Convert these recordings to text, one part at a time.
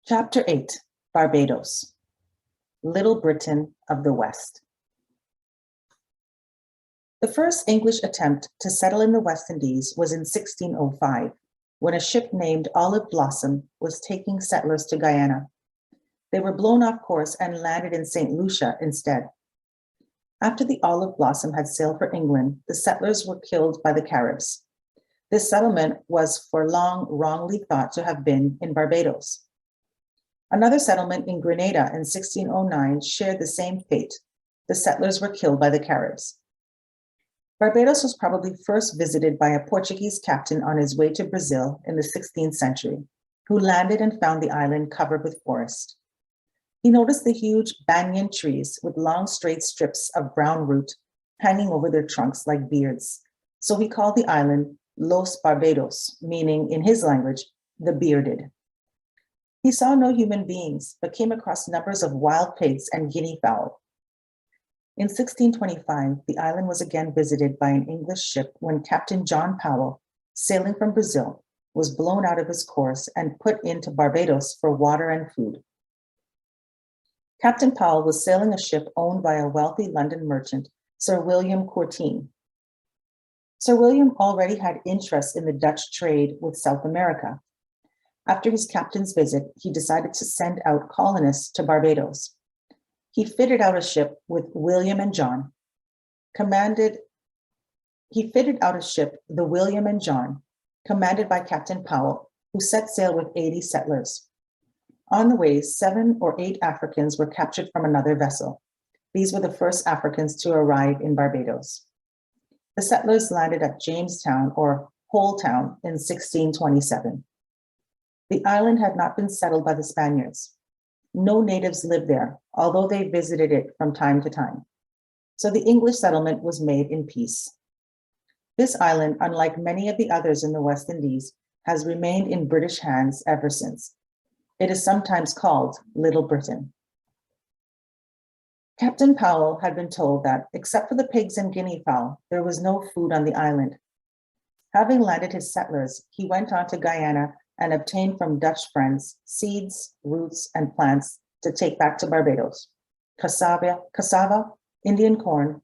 Chapter 8, Barbados, Little Britain of the West. The first English attempt to settle in the West Indies was in 1605, when a ship named Olive Blossom was taking settlers to Guyana. They were blown off course and landed in St. Lucia instead. After the Olive Blossom had sailed for England, the settlers were killed by the Caribs. This settlement was for long wrongly thought to have been in Barbados. Another settlement in Grenada in 1609 shared the same fate. The settlers were killed by the Caribs. Barbados was probably first visited by a Portuguese captain on his way to Brazil in the 16th century, who landed and found the island covered with forest. He noticed the huge banyan trees with long straight strips of brown root hanging over their trunks like beards. So he called the island Los Barbados, meaning in his language, the bearded. He saw no human beings, but came across numbers of wild pigs and guinea fowl. In 1625, the island was again visited by an English ship when Captain John Powell, sailing from Brazil, was blown out of his course and put into Barbados for water and food. Captain Powell was sailing a ship owned by a wealthy London merchant, Sir William Courtine. Sir William already had interest in the Dutch trade with South America. After his captain's visit, he decided to send out colonists to Barbados. He fitted out a ship with William and John, commanded by Captain Powell, who set sail with 80 settlers. On the way, 7 or 8 Africans were captured from another vessel. These were the first Africans to arrive in Barbados. The settlers landed at Jamestown or Whole Town in 1627. The island had not been settled by the Spaniards. No natives lived there, although they visited it from time to time. So the English settlement was made in peace. This island, unlike many of the others in the West Indies, has remained in British hands ever since. It is sometimes called Little Britain. Captain Powell had been told that, except for the pigs and guinea fowl, there was no food on the island. Having landed his settlers, he went on to Guyana and obtained from Dutch friends seeds, roots, and plants to take back to Barbados: cassava, Indian corn,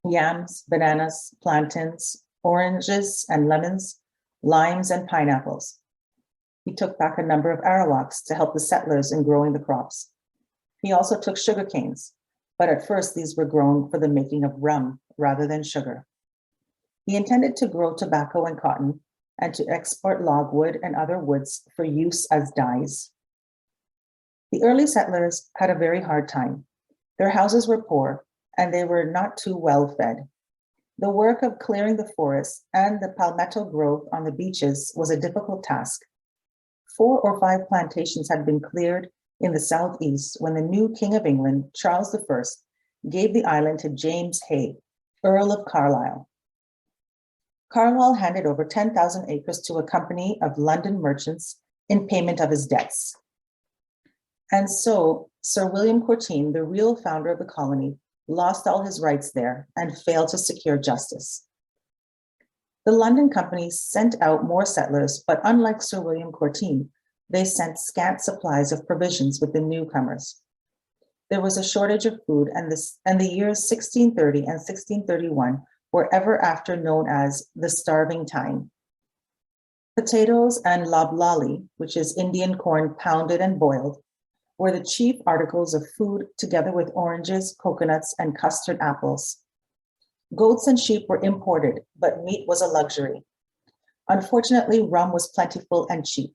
yams, bananas, plantains, oranges and lemons, limes, and pineapples. He took back a number of arawaks to help the settlers in growing the crops. He also took sugar canes, but at first these were grown for the making of rum rather than sugar. He intended to grow tobacco and cotton, and to export logwood and other woods for use as dyes. The early settlers had a very hard time. Their houses were poor, and they were not too well fed. The work of clearing the forests and the palmetto growth on the beaches was a difficult task. 4 or 5 plantations had been cleared in the southeast when the new King of England, Charles I, gave the island to James Hay, Earl of Carlisle. Carlisle handed over 10,000 acres to a company of London merchants in payment of his debts. And so Sir William Courtine, the real founder of the colony, lost all his rights there and failed to secure justice. The London company sent out more settlers, but unlike Sir William Courtine, they sent scant supplies of provisions with the newcomers. There was a shortage of food, and the years 1630 and 1631 were ever after known as the starving time. Potatoes and loblolly, which is Indian corn pounded and boiled, were the chief articles of food, together with oranges, coconuts, and custard apples. Goats and sheep were imported, but meat was a luxury. Unfortunately, rum was plentiful and cheap.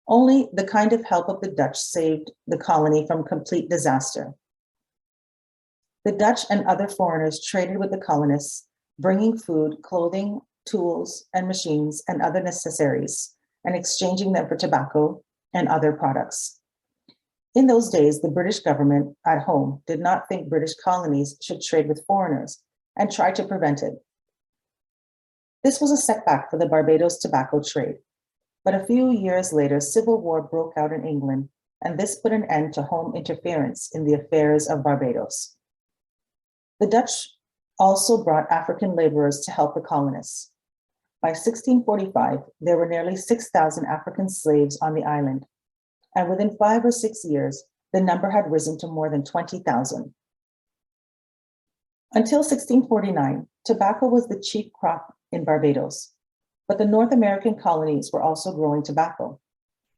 Only the kind of help of the Dutch saved the colony from complete disaster. The Dutch and other foreigners traded with the colonists, bringing food, clothing, tools, and machines, and other necessaries, and exchanging them for tobacco and other products. In those days, the British government at home did not think British colonies should trade with foreigners and tried to prevent it. This was a setback for the Barbados tobacco trade. But a few years later, civil war broke out in England, and this put an end to home interference in the affairs of Barbados. The Dutch also brought African laborers to help the colonists. By 1645, there were nearly 6,000 African slaves on the island. and within 5 or 6 years, the number had risen to more than 20,000. Until 1649, tobacco was the chief crop in Barbados, but the North American colonies were also growing tobacco,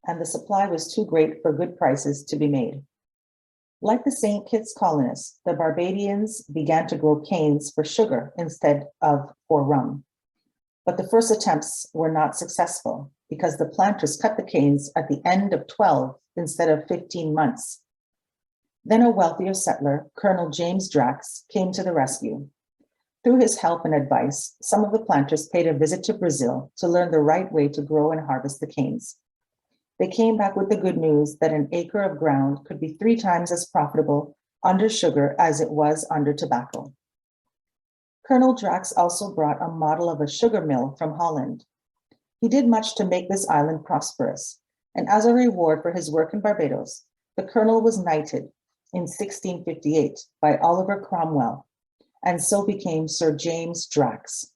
and the supply was too great for good prices to be made. Like the St. Kitts colonists, the Barbadians began to grow canes for sugar instead of for rum. But the first attempts were not successful because the planters cut the canes at the end of 12 instead of 15 months. Then a wealthier settler, Colonel James Drax, came to the rescue. Through his help and advice, some of the planters paid a visit to Brazil to learn the right way to grow and harvest the canes. They came back with the good news that an acre of ground could be 3 times as profitable under sugar as it was under tobacco. Colonel Drax also brought a model of a sugar mill from Holland. He did much to make this island prosperous, and as a reward for his work in Barbados, the colonel was knighted in 1658 by Oliver Cromwell, and so became Sir James Drax.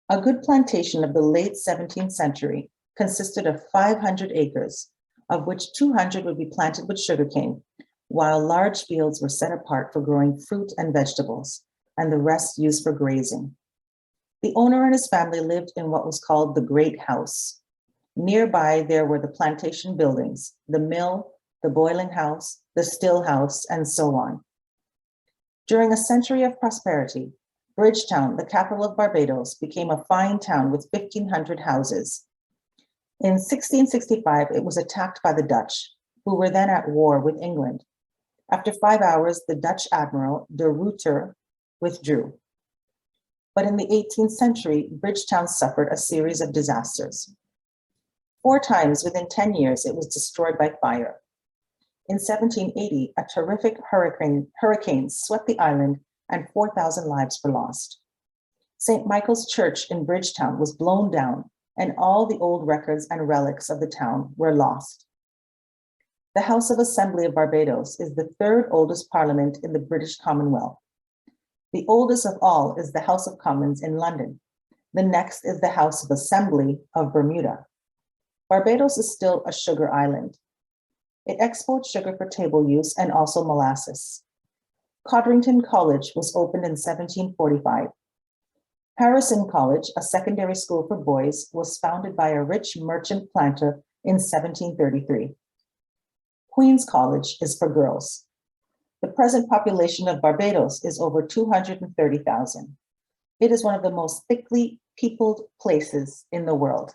A good plantation of the late 17th century consisted of 500 acres, of which 200 would be planted with sugarcane, while large fields were set apart for growing fruit and vegetables, and the rest used for grazing. The owner and his family lived in what was called the Great House. Nearby, there were the plantation buildings, the mill, the boiling house, the still house, and so on. During a century of prosperity, Bridgetown, the capital of Barbados, became a fine town with 1,500 houses. In 1665, it was attacked by the Dutch, who were then at war with England. After 5 hours, the Dutch admiral, de Ruyter, withdrew. But in the 18th century, Bridgetown suffered a series of disasters. 4 times within 10 years, it was destroyed by fire. In 1780, a terrific hurricane swept the island and 4,000 lives were lost. St. Michael's Church in Bridgetown was blown down, and all the old records and relics of the town were lost. The House of Assembly of Barbados is the 3rd oldest parliament in the British Commonwealth. The oldest of all is the House of Commons in London. The next is the House of Assembly of Bermuda. Barbados is still a sugar island. It exports sugar for table use and also molasses. Codrington College was opened in 1745. Harrison College, a secondary school for boys, was founded by a rich merchant planter in 1733. Queen's College is for girls. The present population of Barbados is over 230,000. It is one of the most thickly peopled places in the world.